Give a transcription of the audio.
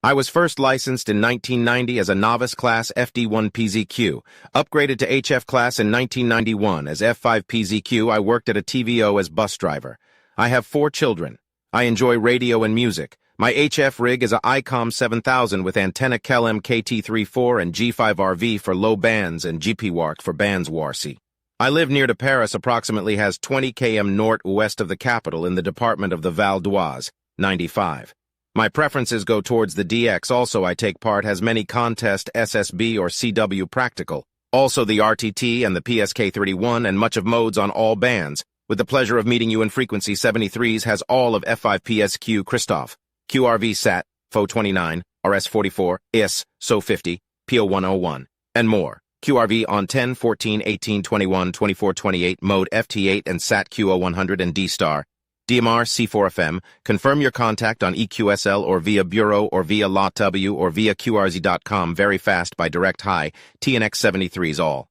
I was first licensed in 1990 as a novice class FD1PZQ, upgraded to HF class in 1991 as F5PZQ. I worked at a TVO as bus driver. I have 4 children. I enjoy radio and music. My HF rig is a ICOM 7000 with antenna KELM KT34 and G5RV for low bands and GPWARC for bands WARC. I live near to Paris, approximately has 20 km north-west of the capital in the department of the Val d'Oise, 95. My preferences go towards the DX. Also, I take part has many contest SSB or CW practical. Also the RTT and the PSK31 and much of modes on all bands. With the pleasure of meeting you in frequency 73s has all of F5PSQ Christoph, QRV SAT, FO29, RS44, IS, SO50, PO101, and more. QRV on 10, 14, 18, 21, 24, 28, mode FT8 and SAT QO100 and D-Star. DMR C4FM, confirm your contact on EQSL or via Bureau or via LotW or via QRZ.com very fast by direct hi, TNX 73s all.